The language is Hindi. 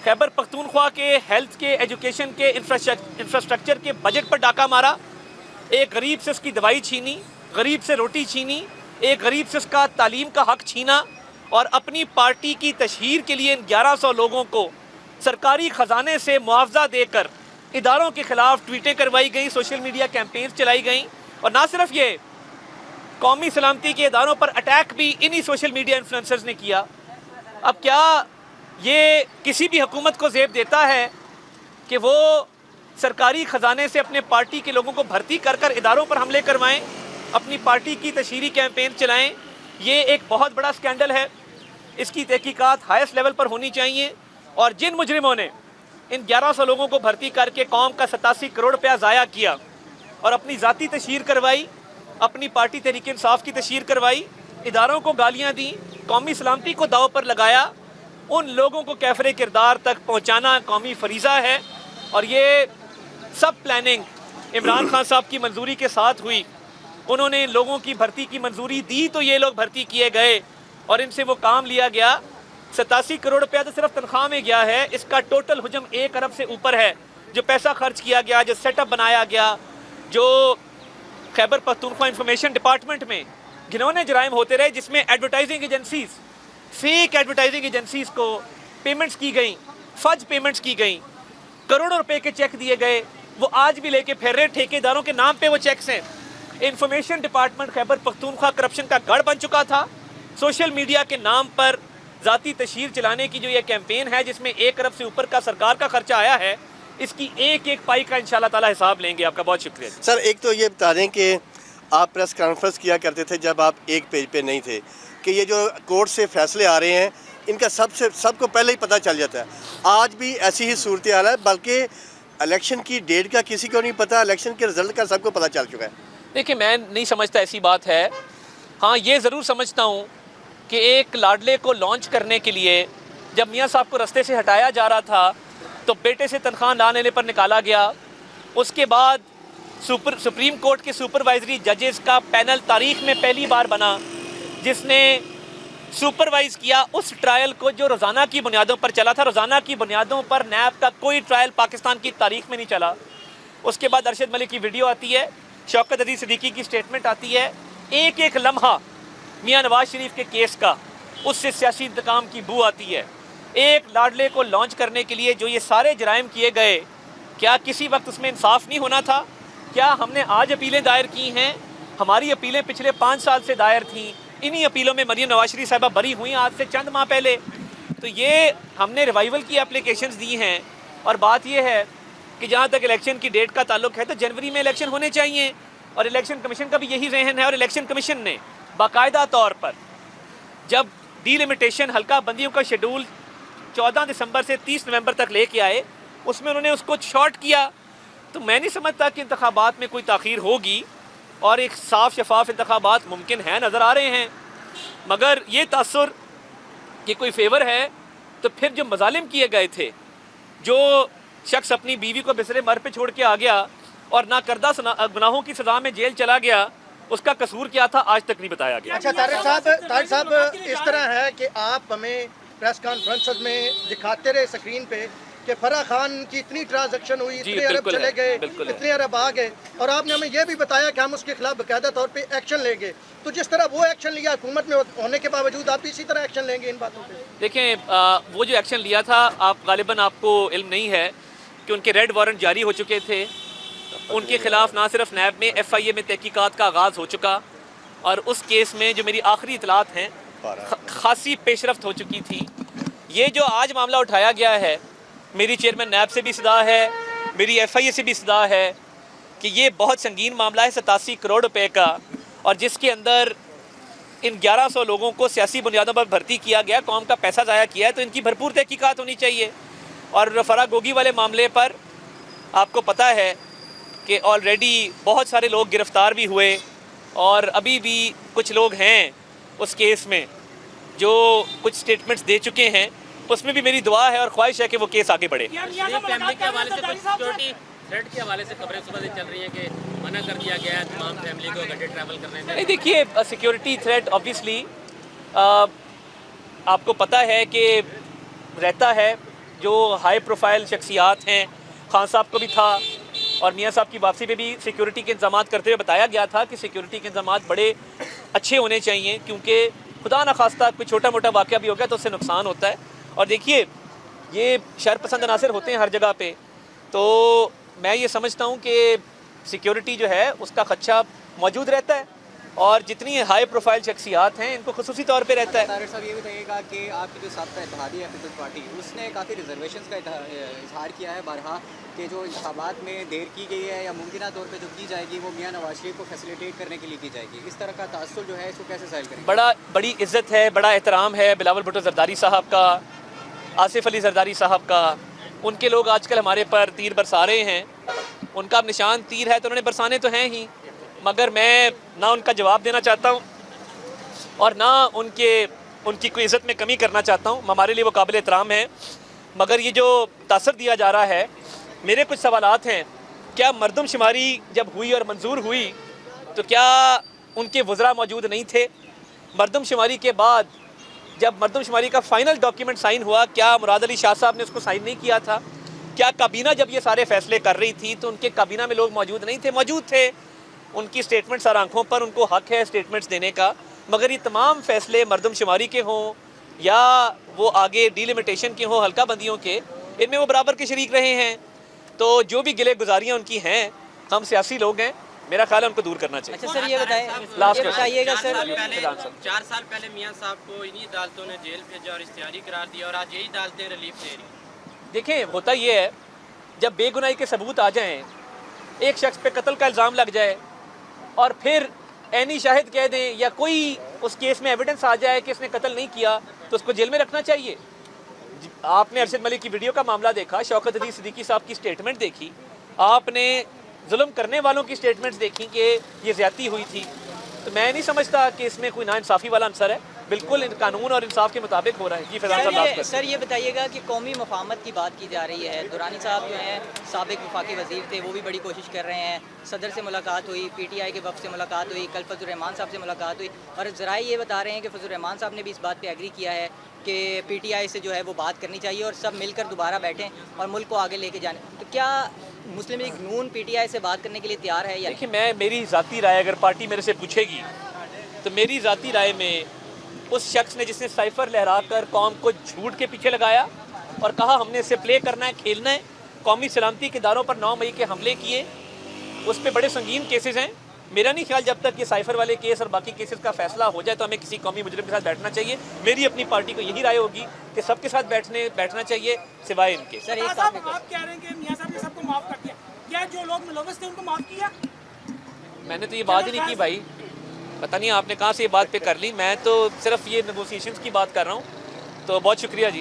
खैबर पख्तूनख्वा के हेल्थ के, एजुकेशन के, इंफ्रास्ट्रक्चर के बजट पर डाका मारा, एक गरीब से उसकी दवाई छीनी, गरीब से रोटी छीनी, एक गरीब से उसका तालीम का हक छीना, और अपनी पार्टी की तशहीर के लिए इन 1100 लोगों को सरकारी ख़जाने से मुआवजा देकर इदारों के ख़िलाफ़ ट्वीटें करवाई गई, सोशल मीडिया कैंपेन्स चलाई गई। और ना सिर्फ ये, कौमी सलामती के इदारों पर अटैक भी इन्हीं सोशल मीडिया इन्फ्लुएंसर्स ने किया। अब क्या ये किसी भी हुकूमत को ज़ेब देता है कि वो सरकारी ख़जाने से अपने पार्टी के लोगों को भर्ती कर कर इदारों पर हमले करवाएं, अपनी पार्टी की तशहीरी कैंपेन चलाएं? ये एक बहुत बड़ा स्कैंडल है। इसकी तहकीकात हाईएस्ट लेवल पर होनी चाहिए। और जिन मुजरिमों ने इन 1100 लोगों को भर्ती करके कौम का 87 करोड़ रुपया ज़ाया किया और अपनी ज़ाती तशहीर करवाई, अपनी पार्टी तहरीक इंसाफ की तशहीर करवाई, इदारों को गालियाँ दी, कौमी सलामती को दाव पर लगाया, उन लोगों को कैफरे किरदार तक पहुँचाना कौमी फरीज़ा है। और ये सब प्लानिंग इमरान खान साहब की मंजूरी के साथ हुई। उन्होंने इन लोगों की भर्ती की मंजूरी दी तो ये लोग भर्ती किए गए और इनसे वो काम लिया गया। 87 करोड़ रुपया तो सिर्फ तनख्वाह में गया है, इसका टोटल हुजम 1 अरब से ऊपर है। जो पैसा खर्च किया गया, जो सेटअप बनाया गया, जो खैबर पख्तूनख्वा इंफॉर्मेशन डिपार्टमेंट में घिनौने जराइम होते रहे, जिसमें advertising agencies, fake advertising agencies को पेमेंट्स की गई, फज पेमेंट्स की गई, करोड़ों रुपए के चेक दिए गए, वो आज भी लेके फिर रहे। ठेकेदारों के नाम पे वो चेक्स हैं। Information department Khyber Pakhtunkhwa corruption का गढ़ बन चुका था। सोशल मीडिया के नाम पर ज़ाती तशहीर चलाने की जो ये कैंपेन है, जिसमें 1 अरब से ऊपर का सरकार का खर्चा आया है, इसकी एक एक पाई का इंशाल्लाह ताला हिसाब लेंगे। आपका बहुत शुक्रिया सर। एक तो ये बता दें कि आप प्रेस कॉन्फ्रेंस किया करते थे जब आप एक पेज पे नहीं थे, कि ये जो कोर्ट से फैसले आ रहे हैं इनका सबको पहले ही पता चल जाता है। आज भी ऐसी ही सूरत हाल है, बल्कि इलेक्शन की डेट का किसी को नहीं पता, इलेक्शन के रिजल्ट का सबको पता चल चुका है। देखिए, मैं नहीं समझता ऐसी बात है। हाँ, ये ज़रूर समझता हूँ कि एक लाडले को लॉन्च करने के लिए जब मियाँ साहब को रास्ते से हटाया जा रहा था तो बेटे से तनख्वाह ना लेने पर निकाला गया। उसके बाद सुप्रीम कोर्ट के सुपरवाइजरी जजेस का पैनल तारीख में पहली बार बना जिसने सुपरवाइज़ किया उस ट्रायल को जो रोज़ाना की बुनियादों पर चला था। रोज़ाना की बुनियादों पर नैब का कोई ट्रायल पाकिस्तान की तारीख में नहीं चला। उसके बाद अरशद मलिक की वीडियो आती है, शौकत अजीज सिद्दीकी की स्टेटमेंट आती है। एक एक लम्हा मियाँ नवाज शरीफ के केस का, उससे सियासी इंतकाम की बू आती है। एक लाडले को लॉन्च करने के लिए जो ये सारे जराइम किए गए, क्या किसी वक्त उसमें इंसाफ नहीं होना था? क्या हमने आज अपीलें दायर की हैं? हमारी अपीलें पिछले 5 साल से दायर थीं। इन्हीं अपीलों में मरीम नवाज शरीफ साहिबा बरी हुई आज से चंद माह पहले। तो ये हमने रिवाइवल की एप्लीकेशंस दी हैं। और बात यह है कि जहाँ तक इलेक्शन की डेट का ताल्लुक है तो जनवरी में इलेक्शन होने चाहिए, और इलेक्शन कमीशन का भी यही जहन है। और इलेक्शन कमीशन ने बाकायदा तौर पर जब डीलिमिटेशन हल्का बंदियों का शेड्यूल 14 दिसंबर से 30 नवंबर तक लेके आए, उसमें उन्होंने उसको शॉर्ट किया। तो मैं नहीं समझता कि इंतखाबात में कोई ताख़ीर होगी, और एक साफ शफाफ इंतखाबात मुमकिन है, नज़र आ रहे हैं। मगर ये तासुर कि कोई फेवर है, तो फिर जो मजालिम किए गए थे, जो शख्स अपनी बीवी को बिसरे मर पे छोड़ के आ गया और ना करदा गुनाहों की सज़ा में जेल चला गया, उसका कसूर क्या था आज तक नहीं बताया गया। अच्छा तारिक साहब, इस तरह है कि आप हमें प्रेस कॉन्फ्रेंस में दिखाते रहे स्क्रीन पे कि फराह खान की इतनी ट्रांजैक्शन हुई, इतने अरब चले गए, इतने अरब आ गए, और आपने हमें यह भी बताया कि हम उसके खिलाफ बाकायदा तौर पे एक्शन लेंगे। तो जिस तरह वो एक्शन लिया हुकूमत में होने के बावजूद, आप इसी तरह एक्शन लेंगे इन बातों पे? देखें, वो जो एक्शन लिया था, आप गालिबन आपको इल्म नहीं है कि उनके रेड वारंट जारी हो चुके थे। उनके खिलाफ ना सिर्फ नैब में FIA में तहकीकात का आगाज़ हो चुका, और उस केस में जो मेरी आखिरी इतलात हैं खासी पेशरफ्त हो चुकी थी। ये जो आज मामला उठाया गया है, मेरी चेयरमैन नैब से भी सदा है, मेरी FIA से भी सदा है कि ये बहुत संगीन मामला है 87 करोड़ रुपए का, और जिसके अंदर इन 1100 लोगों को सियासी बुनियादों पर भर्ती किया गया, कौम का पैसा ज़ाया किया है। तो इनकी भरपूर तहकीकात होनी चाहिए। और फराह गोगी वाले मामले पर आपको पता है कि ऑलरेडी बहुत सारे लोग गिरफ़्तार भी हुए, और अभी भी कुछ लोग हैं उस केस में जो कुछ स्टेटमेंट्स दे चुके हैं। उसमें भी मेरी दुआ है और ख्वाहिश है कि वो केस आगे बढ़े। फैमिली के हवाले से कुछ सिक्योरिटी थ्रेट के हवाले से खबरें सुबह से चल रही हैं कि मना कर दिया गया है तमाम फैमिली को इकट्ठे ट्रैवल करने से। नहीं, देखिए, सिक्योरिटी थ्रेट ऑब्वियसली आपको पता है कि रहता है, जो हाई प्रोफाइल शख्सियात हैं, खान साहब को भी था और मियाँ साहब की वापसी पे भी सिक्योरिटी के इंतजाम करते हुए बताया गया था कि सिक्योरिटी के इंतजाम बड़े अच्छे होने चाहिए, क्योंकि खुदा न खास्ता कोई छोटा मोटा वाक़या भी हो गया तो उससे नुकसान होता है। और देखिए ये शरपसंद अनासर होते हैं हर जगह पे, तो मैं ये समझता हूँ कि सिक्योरिटी जो है उसका खदशा मौजूद रहता है और जितनी हाई प्रोफाइल शख्सियात हैं इनको खुसूसी तौर पे रहता है। तारिक साहब ये बताइएगा कि आपकी जो साबका इत्तेहादी है पीपल्स पार्टी, उसने काफ़ी रिजर्वेशंस का इजहार किया है बारहा कि जो इंतखाबात में देर की गई है या मुमकिन तौर पे जो की जाएगी वो मियां नवाज शरीफ को फैसिलिटेट करने के लिए की जाएगी। इस तरह का तासुर जो है इसको कैसे ज़ाहिर करेंगे? बड़ी इज़्ज़त है, बड़ा एहतराम है बिलावल भुट्टो ज़रदारी साहब का, आसिफ अली ज़रदारी साहब का। उनके लोग आजकल हमारे पर तीर बरसा रहे हैं, उनका अब निशान तीर है तो उन्होंने बरसाने तो हैं ही, मगर मैं ना उनका जवाब देना चाहता हूँ और ना उनकी कोई इज़्ज़त में कमी करना चाहता हूँ। हमारे लिए वो काबिल एहतराम है, मगर ये जो तासर दिया जा रहा है, मेरे कुछ सवालात हैं। क्या मरदमशुमारी जब हुई और मंजूर हुई तो क्या उनके वज़रा मौजूद नहीं थे? मरदमशुमारी के बाद जब मरदमशुमारी का फ़ाइनल डॉक्यूमेंट साइन हुआ, क्या मुराद अली शाह साहब ने उसको साइन नहीं किया था? क्या काबीना जब ये सारे फैसले कर रही थी तो उनके काबीना में लोग मौजूद नहीं थे? मौजूद थे। उनकी स्टेटमेंट्स हर आंखों पर, उनको हक है स्टेटमेंट्स देने का, मगर ये तमाम फैसले मरदमशुमारी के हों या वो आगे डिलिमिटेशन के हों, हल्का बंदियों के, इनमें वो बराबर के शरीक रहे हैं। तो जो भी गिले गुजारियाँ उनकी हैं, हम सियासी लोग हैं, मेरा ख्याल है उनको दूर करना चाहिए। अच्छा सर ये बताइएगा सर, 4 साल पहले मियां साहब को इन्हीं अदालतों ने जेल भेजा और इश्तिहारी करार दिया और आज यही अदालतें रिलीफ दे रही। देखें, होता ये है जब बेगुनाही के सबूत आ जाएं, एक शख्स पे कत्ल का इल्ज़ाम लग जाए और फिर ऐनी शाहिद कह दें या कोई उस केस में एविडेंस आ जाए कि इसने कत्ल नहीं किया, तो उसको जेल में रखना चाहिए। आपने अरशद मलिक की वीडियो का मामला देखा, शौकत अली सिद्दीकी साहब की स्टेटमेंट देखी, आपने जुल्म करने वालों की स्टेटमेंट्स देखी कि ये ज़्यादती हुई थी, तो मैं नहीं समझता कि इसमें कोई नाइंसाफ़ी वाला अंसर है। बिल्कुल कानून और इंसाफ के मुताबिक हो रहा है। जी फैजान सर ये बताइएगा कि कौमी मफाहमत की बात की जा रही है। दुरानी साहब जो हैं साबिक वफाकी वज़ीर थे, वो भी बड़ी कोशिश कर रहे हैं। सदर से मुलाकात हुई, PTI के वफ़द से मुलाकात हुई, कल फजल रहमान साहब से मुलाकात हुई और ज़राए ये बता रहे हैं कि फजल रहमान साहब ने भी इस बात पर एग्री किया है कि PTI से जो है वो बात करनी चाहिए और सब मिलकर दोबारा बैठें और मुल्क को आगे लेके जाने। तो क्या मुस्लिम लीग नून PTI से बात करने के लिए तैयार है या? देखिए, मेरी ज़ाती राय अगर पार्टी मेरे से पूछेगी तो मेरी ज़ाती राय में उस शख्स ने जिसने साइफर लहरा कर कौम को झूठ के पीछे लगाया और कहा हमने इसे प्ले करना है, खेलना है, कौमी सलामती के इदारों पर 9 मई के हमले किए, उस पर बड़े संगीन केसेस हैं। मेरा नहीं ख्याल जब तक ये साइफर वाले केस और बाकी केसेस का फैसला हो जाए तो हमें किसी कौमी मुजरिम के साथ बैठना चाहिए। मेरी अपनी पार्टी को यही राय होगी कि सबके साथ बैठना चाहिए सिवाय इनके। सर आप कह रहे हैं कि मियां साहब ने सबको माफ कर दिया, क्या जो लोग मुलव्वस थे उनको माफ किया? मैंने तो ये बात ही नहीं की भाई, पता नहीं आपने कहाँ से ये बात पे कर ली। मैं तो सिर्फ ये नेगोशिएशंस की बात कर रहा हूँ। तो बहुत शुक्रिया जी।